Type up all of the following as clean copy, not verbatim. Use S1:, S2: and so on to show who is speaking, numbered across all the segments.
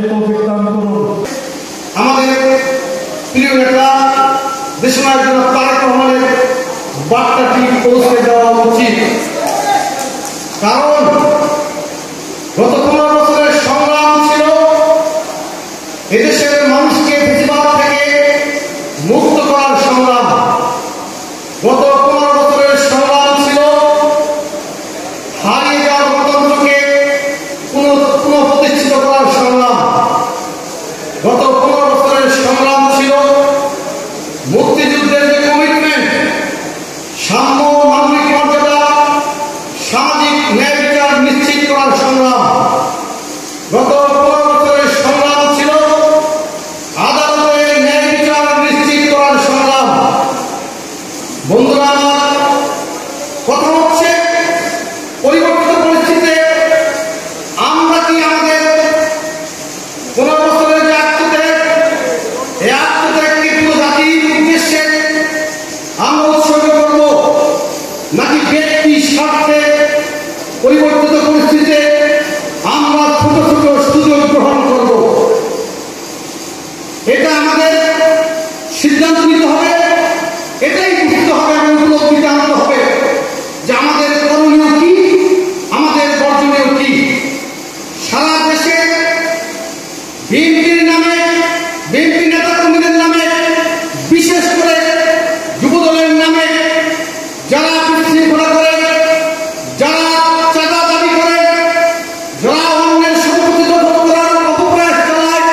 S1: তৌফিক দান করুন।
S2: আমাদের প্রিয় নেতা দেশনায়ক জনাব তারেক রহমানের বার্তাটি পৌঁছে দেওয়া উচিত, কারণ গত 15 বছরের সংগ্রাম ছিল এদেশের মানুষকে বেশিরভাগ থেকে মুক্ত করার সংগ্রাম। গত 15 বছরের সংগ্রাম ছিল হারিয়ে যাওয়া গণতন্ত্রকে পুনঃপ্রতিষ্ঠিত করার সংগ্রাম। গত 15 বছরের সংগ্রাম ছিল মুক্তিযুদ্ধের যে কমিটমেন্ট, সাম্য, মানবিক মর্যাদা, সামাজিক ন্যায় বিচার নিশ্চিত করার সংগ্রাম। গত 15 বছরের সংগ্রাম ছিল আদালতে ন্যায় বিচার নিশ্চিত করার সংগ্রাম। বন্ধুরা, আমার কথা হচ্ছে পরিবর্তিত পরিস্থিতিতে আমরা কি আমাদের 15 বছরের যে আত্মত্যাগ, এই আত্মত্যাগকে পুরো জাতির উদ্দেশ্যে আমরা উৎসর্গ করব, নাকি ব্যক্তি স্বার্থে পরিবর্তিত পরিস্থিতিতে আমরা ছোট ছোট সুযোগ গ্রহণ করব? এটা আমাদের সিদ্ধান্ত নিতে হবে, এটাই বুঝতে হবে এবং উপলব্ধিতে আনতে হবে যে আমাদের করণীয় কি, আমাদের বর্জনীয় কি। সারা দেশে বিএনপির নামে, বিএনপি নেতাকর্মীদের নামে, বিশেষ করে যুবদলের নামে যারা বিশৃঙ্খলা করে, যারা চাঁদা দাবি করে, যারা অন্যের সম্পত্তি দখল করার অপপ্রয়াস চালায়,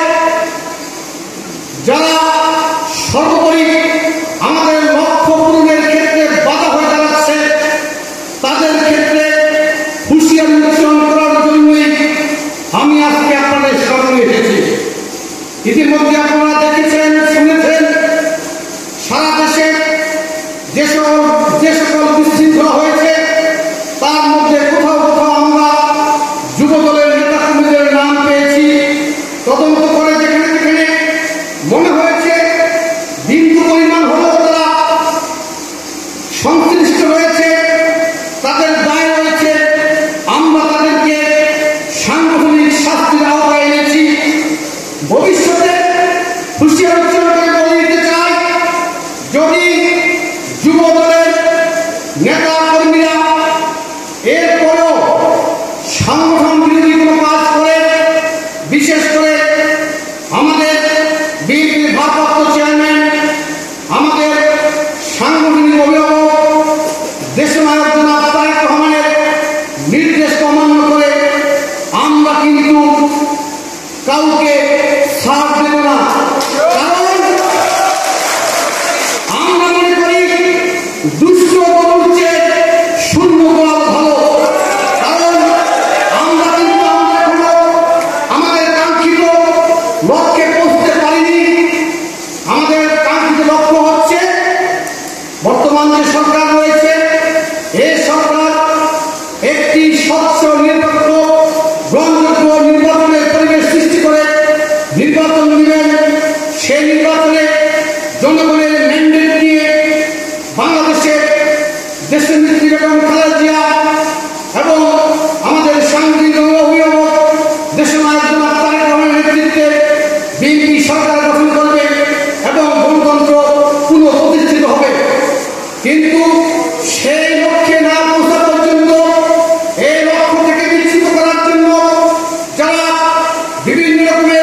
S2: যারা সর্বোপরি আমাদের লক্ষ্য পূরণের ক্ষেত্রে বাধা হয়ে দাঁড়াচ্ছে, তাদের ক্ষেত্রে হুঁশিয়ারি উচ্চারণ করার জন্যই আমি আজকে আপনাদের সামনে এসেছি। ইতিমধ্যে আপনারা দেখেছেন, শুনেছেন, সারা দেশে যে সকল বিশৃঙ্খলা হয়েছে তার মধ্যে কোথাও কোথাও আমরা যুবদলের নেতাকর্মীদের নাম পেয়েছি। তদন্ত করে যেখানে যেখানে মনে হয়েছে বিন্দু পরিমাণ হলেও তারা সংশ্লিষ্ট রয়েছে, তাদের দায় রয়েছে, আমরা তাদেরকে সাংগঠনিক শাস্তির আওতায় এনেছি। ভবিষ্যতে হুঁশিয়ারি উচ্চারণ করে বলে দিতে চাই, যদি যুবদলের নেতা কর্মীরা এরপরও সংগঠন বিরোধী কোনো কাজ করে, বিশেষ করে আমাদের বিএনপির ভারপ্রাপ্ত চেয়ারম্যান, আমাদের সাংগঠনিক অভিভাবক দেশনায়ক জনাব তারেক রহমানের নির্দেশকে অমান্য করে, আমরা কিন্তু কাউকে ছাড় দেব না। কারণ আমরা মনে করি দুষ্ট গরুর চেয়ে শূন্য গোয়াল ভালো। কারণ আমরা কিন্তু আমাদের কাঙ্ক্ষিত লক্ষ্যে পৌঁছতে পারিনি। আমাদের কাঙ্ক্ষিত লক্ষ্য হচ্ছে বর্তমান যে সরকার রয়েছে, এই সরকার একটি স্বচ্ছ, নিরপেক্ষ, গ্রহণযোগ্য নির্বাচনের পরিবেশ সৃষ্টি করে নির্বাচন দিবেন। সেই নির্বাচনে জনগণের ম্যান্ডেট নিয়ে বাংলাদেশের দেশের নেত্রী বেগম খালেদা জিয়া এবং আমাদের সাংগঠনিক অভিভাবক দেশনায়ক জনাব তারেক রহমানের নেতৃত্বে বিএনপি সরকার গঠন করবে এবং গণতন্ত্র পুনঃপ্রতিষ্ঠিত হবে। কিন্তু সেই লক্ষ্যে না পৌঁছা পর্যন্ত, এই লক্ষ্য থেকে বিচ্যুত করার জন্য যারা বিভিন্ন রকমের